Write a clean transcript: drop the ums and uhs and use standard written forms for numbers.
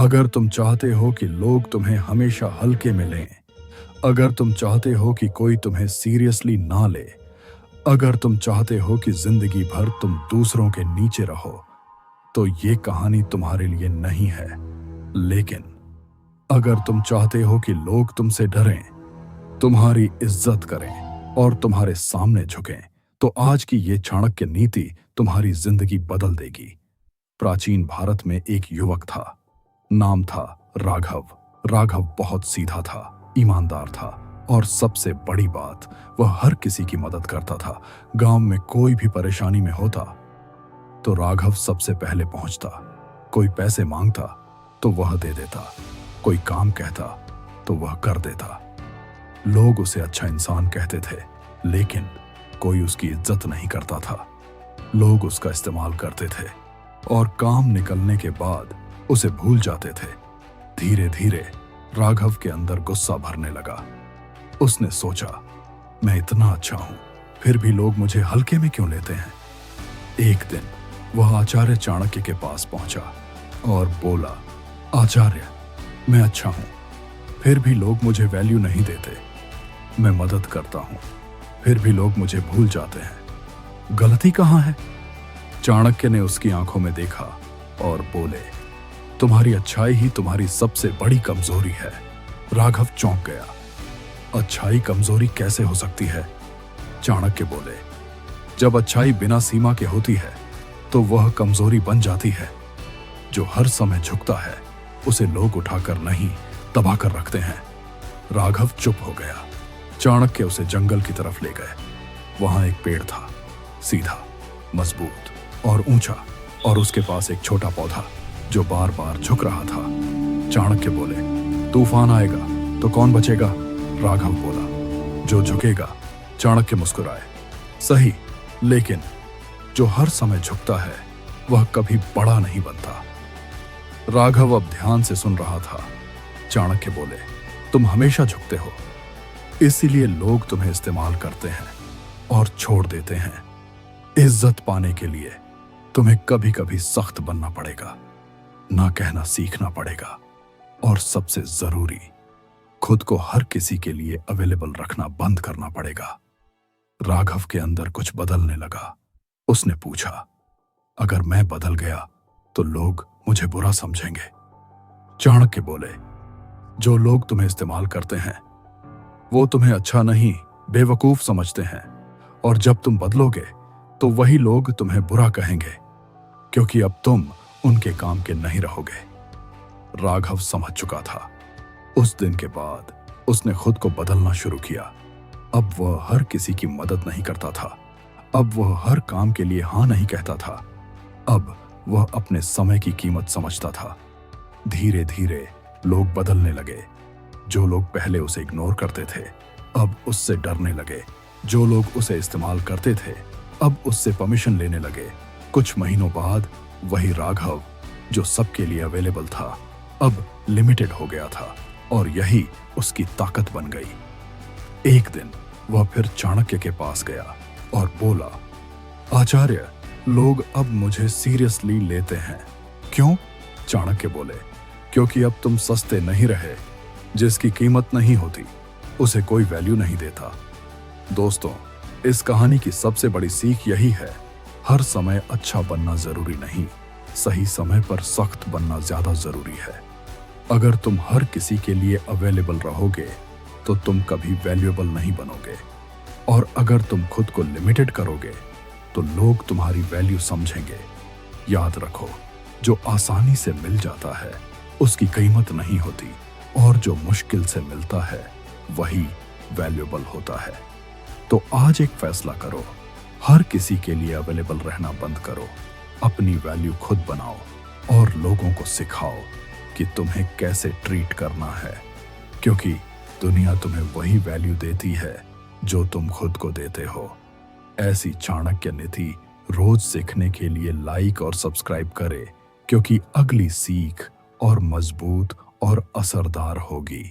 अगर तुम चाहते हो कि लोग तुम्हें हमेशा हल्के में लें, अगर तुम चाहते हो कि कोई तुम्हें सीरियसली ना ले, अगर तुम चाहते हो कि जिंदगी भर तुम दूसरों के नीचे रहो, तो ये कहानी तुम्हारे लिए नहीं है। लेकिन अगर तुम चाहते हो कि लोग तुमसे डरें, तुम्हारी इज्जत करें और तुम्हारे सामने झुकें, तो आज की ये चाणक्य नीति तुम्हारी जिंदगी बदल देगी। प्राचीन भारत में एक युवक था। नाम था राघव। राघव बहुत सीधा था, ईमानदार था और सबसे बड़ी बात, वह हर किसी की मदद करता था। गांव में कोई भी परेशानी में होता तो राघव सबसे पहले पहुंचता। कोई पैसे मांगता तो वह दे देता, कोई काम कहता तो वह कर देता। लोग उसे अच्छा इंसान कहते थे, लेकिन कोई उसकी इज्जत नहीं करता था। लोग उसका इस्तेमाल करते थे और काम निकलने के बाद उसे भूल जाते थे। धीरे धीरे राघव के अंदर गुस्सा भरने लगा। उसने सोचा, मैं इतना अच्छा हूं, फिर भी लोग मुझे हल्के में क्यों लेते हैं। एक दिन वह आचार्य चाणक्य के पास पहुंचा और बोला, आचार्य, मैं अच्छा हूं, फिर भी लोग मुझे वैल्यू नहीं देते। मैं मदद करता हूं, फिर भी लोग मुझे भूल जाते हैं। गलती कहां है? चाणक्य ने उसकी आंखों में देखा और बोले, तुम्हारी अच्छाई ही तुम्हारी सबसे बड़ी कमजोरी है। राघव चौंक गया। अच्छाई कमजोरी कैसे हो सकती है? चाणक्य बोले, जब अच्छाई बिना सीमा के होती है तो वह कमजोरी बन जाती है। जो हर समय झुकता है उसे लोग उठाकर नहीं, दबा कर रखते हैं। राघव चुप हो गया। चाणक्य उसे जंगल की तरफ ले गए। वहां एक पेड़ था, सीधा, मजबूत और ऊंचा, और उसके पास एक छोटा पौधा जो बार बार झुक रहा था। चाणक्य बोले, तूफान आएगा तो कौन बचेगा? राघव बोला, जो झुकेगा। चाणक्य मुस्कुराए, सही, लेकिन जो हर समय झुकता है वह कभी बड़ा नहीं बनता। राघव अब ध्यान से सुन रहा था। चाणक्य बोले, तुम हमेशा झुकते हो, इसीलिए लोग तुम्हें इस्तेमाल करते हैं और छोड़ देते हैं। इज्जत पाने के लिए तुम्हें कभी कभी सख्त बनना पड़ेगा, ना कहना सीखना पड़ेगा, और सबसे जरूरी, खुद को हर किसी के लिए अवेलेबल रखना बंद करना पड़ेगा। राघव के अंदर कुछ बदलने लगा। उसने पूछा, अगर मैं बदल गया तो लोग मुझे बुरा समझेंगे। चाणक्य बोले, जो लोग तुम्हें इस्तेमाल करते हैं वो तुम्हें अच्छा नहीं, बेवकूफ समझते हैं, और जब तुम बदलोगे तो वही लोग तुम्हें बुरा कहेंगे, क्योंकि अब तुम उनके काम के नहीं रहोगे। राघव समझ चुका था। उस दिन के बाद उसने खुद को बदलना शुरू किया। अब वह हर किसी की मदद नहीं करता था। अब वह हर काम के लिए हाँ नहीं कहता था। अब वह अपने समय की कीमत समझता था। धीरे धीरे लोग बदलने लगे। जो लोग पहले उसे इग्नोर करते थे अब उससे डरने लगे। जो लोग उसे इस्तेमाल करते थे अब उससे परमिशन लेने लगे। कुछ महीनों बाद वही राघव जो सबके लिए अवेलेबल था अब लिमिटेड हो गया था, और यही उसकी ताकत बन गई। एक दिन वह फिर चाणक्य के पास गया और बोला, आचार्य, लोग अब मुझे सीरियसली लेते हैं। क्यों? चाणक्य बोले, क्योंकि अब तुम सस्ते नहीं रहे। जिसकी कीमत नहीं होती उसे कोई वैल्यू नहीं देता। दोस्तों, इस कहानी की सबसे बड़ी सीख यही है, हर समय अच्छा बनना जरूरी नहीं, सही समय पर सख्त बनना ज्यादा जरूरी है। अगर तुम हर किसी के लिए अवेलेबल रहोगे तो तुम कभी वैल्यूएबल नहीं बनोगे, और अगर तुम खुद को लिमिटेड करोगे तो लोग तुम्हारी वैल्यू समझेंगे। याद रखो, जो आसानी से मिल जाता है उसकी कीमत नहीं होती, और जो मुश्किल से मिलता है वही वैल्यूएबल होता है। तो आज एक फैसला करो, हर किसी के लिए अवेलेबल रहना बंद करो, अपनी वैल्यू खुद बनाओ और लोगों को सिखाओ कि तुम्हें कैसे ट्रीट करना है, क्योंकि दुनिया तुम्हें वही वैल्यू देती है जो तुम खुद को देते हो। ऐसी चाणक्य नीति रोज सीखने के लिए लाइक और सब्सक्राइब करें, क्योंकि अगली सीख और मजबूत और असरदार होगी।